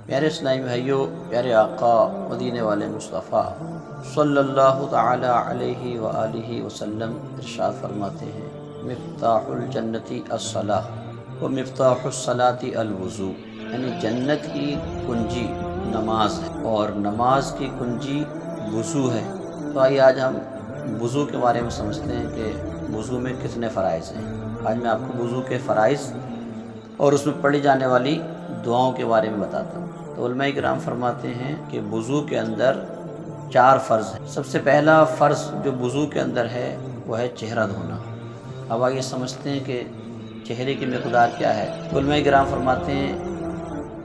پیارے اسلامی بھائیوں، پیارے آقا مدینے والے مصطفیٰ صلی اللہ تعالی علیہ وآلہ وسلم ارشاد فرماتے ہیں، مفتاح الجنتی الصلاۃ و مفتاح الصلاۃ الوضو، یعنی جنت کی کنجی نماز ہے اور نماز کی کنجی وضو ہے۔ تو آئیے آج ہم وضو کے بارے میں سمجھتے ہیں کہ وضو میں کتنے فرائض ہیں۔ آج میں آپ کو وضو کے فرائض اور اس میں پڑھی جانے والی دعاؤں کے بارے میں بتاتا ہوں۔ تو علماء کرام فرماتے ہیں کہ وضو کے اندر 4 فرض ہیں۔ سب سے پہلا فرض جو وضو کے اندر ہے وہ ہے چہرہ دھونا۔ اب آئیے سمجھتے ہیں کہ چہرے کی مقدار کیا ہے۔ تو علماء کرام فرماتے ہیں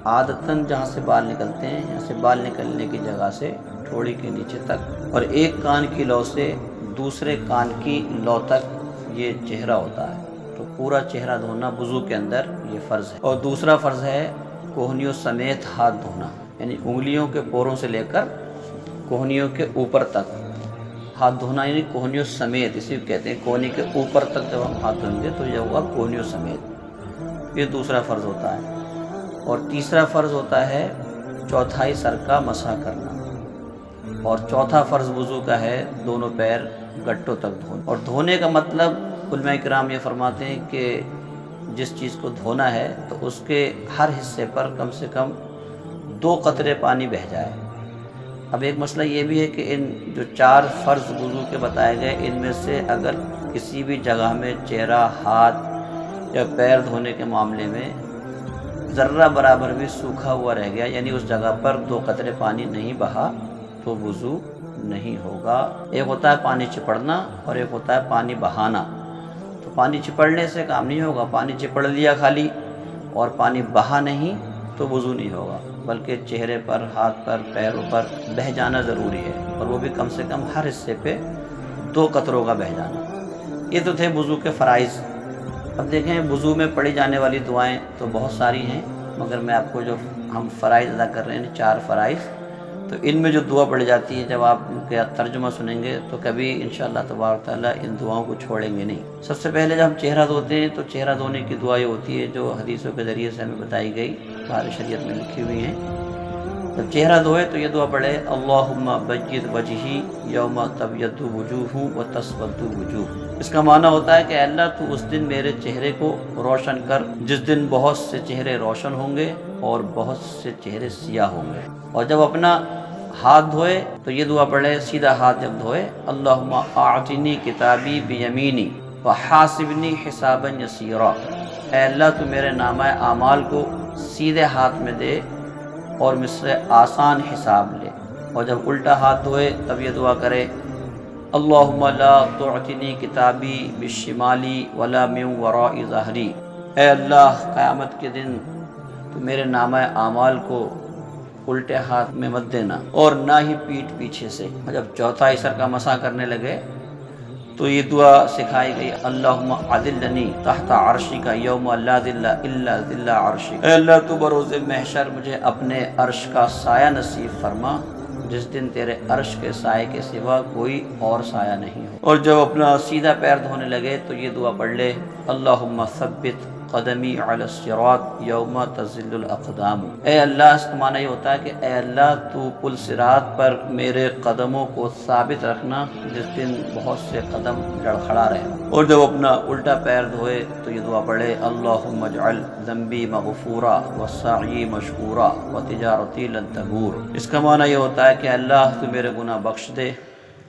عادتاً جہاں سے بال نکلتے ہیں، یہاں سے بال نکلنے کی جگہ سے ٹھوڑی کے نیچے تک اور ایک کان کی لو سے دوسرے کان کی لو تک یہ چہرہ ہوتا ہے، تو پورا چہرہ دھونا وضو کے اندر یہ فرض ہے۔ اور دوسرا فرض ہے کوہنیوں سمیت ہاتھ دھونا، یعنی انگلیوں کے پوروں سے لے کر کوہنیوں کے اوپر تک ہاتھ دھونا، یعنی کوہنیوں سمیت، اسی کو کہتے ہیں کوہنی کے اوپر تک جب ہم ہاتھ دھوئیں گے تو یہ ہوگا کوہنیوں سمیت، یہ دوسرا فرض ہوتا ہے۔ اور تیسرا فرض ہوتا ہے چوتھائی سر کا مسح کرنا، اور چوتھا فرض وضو کا ہے دونوں پیر گٹوں تک دھونا۔ اور دھونے کا مطلب علماء کرام یہ فرماتے ہیں کہ جس چیز کو دھونا ہے تو اس کے ہر حصے پر کم سے کم 2 قطرے پانی بہہ جائے۔ اب ایک مسئلہ یہ بھی ہے کہ ان جو 4 فرض وضو کے بتائے گئے، ان میں سے اگر کسی بھی جگہ میں چہرہ، ہاتھ یا پیر دھونے کے معاملے میں ذرہ برابر بھی سوکھا ہوا رہ گیا، یعنی اس جگہ پر 2 قطرے پانی نہیں بہا، تو وضو نہیں ہوگا۔ ایک ہوتا ہے پانی چپڑنا اور ایک ہوتا ہے پانی بہانا۔ تو پانی چپڑنے سے کام نہیں ہوگا، پانی چپڑ لیا خالی اور پانی بہا نہیں تو وضو نہیں ہوگا، بلکہ چہرے پر، ہاتھ پر، پیروں پر بہہ جانا ضروری ہے، اور وہ بھی کم سے کم ہر حصے پہ 2 قطروں کا بہہ جانا۔ یہ تو تھے وضو کے فرائض۔ اب دیکھیں وضو میں پڑھی جانے والی دعائیں تو بہت ساری ہیں، مگر میں آپ کو جو ہم فرائض ادا کر رہے ہیں 4 فرائض، تو ان میں جو دعا پڑھی جاتی ہے جب آپ ان کا ترجمہ سنیں گے تو کبھی انشاءاللہ تبارک تعالیٰ ان دعاؤں کو چھوڑیں گے نہیں۔ سب سے پہلے جب ہم چہرہ دھوتے ہیں تو چہرہ دھونے کی دعا یہ ہوتی ہے جو حدیثوں کے ذریعے سے ہمیں بتائی گئی، ہماری شریعت میں لکھی ہوئی ہیں۔ جب چہرہ دھوئے تو یہ دعا پڑھے اللہم بید وجہی یوم تبیض وجوہ و تسود وجوہ۔ اس کا معنی ہوتا ہے کہ اے اللہ تو اس دن میرے چہرے کو روشن کر جس دن بہت سے چہرے روشن ہوں گے اور بہت سے چہرے سیاہ ہوں گے۔ اور جب اپنا ہاتھ دھوئے تو یہ دعا پڑھے، سیدھا ہاتھ جب دھوئے اللہم اعطنی کتابی بیمینی وحاسبنی حسابا یسیرا، اے اللہ تو میرے نامہ اعمال کو سیدھے ہاتھ میں دے اور مجھ سے آسان حساب لے۔ اور جب الٹا ہاتھ دھوئے تب یہ دعا کرے اللہم لا تعطنی کتابی بالشمالی ولا من وراء ظہری، اے اللہ قیامت کے دن تو میرے نامہ اعمال کو الٹے ہاتھ میں مت دینا اور نہ ہی پیٹھ پیچھے سے۔ جب چوتھائی سر کا مسح کرنے لگے تو یہ دعا سکھائی گئی اللہم اذلنی تحت عرشک یوم لا ذل الا ذل عرشک، اے اللہ تو بروز محشر مجھے اپنے عرش کا سایہ نصیب فرما جس دن تیرے عرش کے سائے کے سوا کوئی اور سایہ نہیں ہو۔ اور جب اپنا سیدھا پیر دھونے لگے تو یہ دعا پڑھ لے اللہم ثبت قدمی علی الصراط یوم تزل الاقدام، اے اللہ اس کا معنی یہ ہوتا ہے کہ اے اللہ تو پل صراط پر میرے قدموں کو ثابت رکھنا جس دن بہت سے قدم لڑکھڑا رہے۔ اور جب اپنا الٹا پیر دھوئے تو یہ دعا پڑھے اللہم اجعل ذنبی مغفورا وسعی مشکورا وتجارتی لن تبور۔ اس کا معنی یہ ہوتا ہے کہ اللہ تو میرے گناہ بخش دے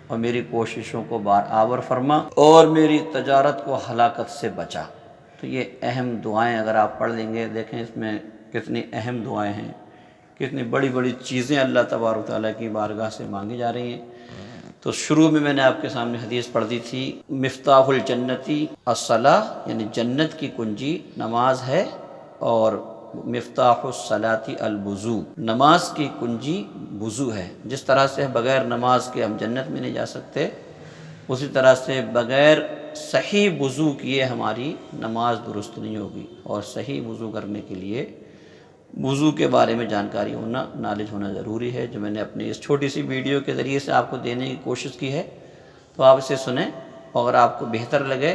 اور میری کوششوں کو بارآور فرما اور میری تجارت کو ہلاکت سے بچا۔ تو یہ اہم دعائیں اگر آپ پڑھ لیں گے، دیکھیں اس میں کتنی اہم دعائیں ہیں، کتنی بڑی بڑی چیزیں اللہ تبارک تعالیٰ کی بارگاہ سے مانگی جا رہی ہیں۔ تو شروع میں نے آپ کے سامنے حدیث پڑھ دی تھی مفتاح الجنتی الصلاۃ، یعنی جنت کی کنجی نماز ہے، اور مفتاح الصلاۃ الوضو، نماز کی کنجی وضو ہے۔ جس طرح سے بغیر نماز کے ہم جنت میں نہیں جا سکتے، اسی طرح سے بغیر صحیح وضو کیے ہماری نماز درست نہیں ہوگی، اور صحیح وضو کرنے کے لیے وضو کے بارے میں جانکاری ہونا، نالج ہونا ضروری ہے، جو میں نے اپنی اس چھوٹی سی ویڈیو کے ذریعے سے آپ کو دینے کی کوشش کی ہے۔ تو آپ اسے سنیں، اور اگر آپ کو بہتر لگے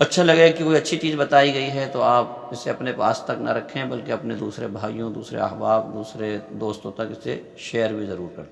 اچھا لگے کہ کوئی اچھی چیز بتائی گئی ہے تو آپ اسے اپنے پاس تک نہ رکھیں، بلکہ اپنے دوسرے بھائیوں، دوسرے احباب، دوسرے دوستوں تک اسے شیئر بھی ضرور کریں۔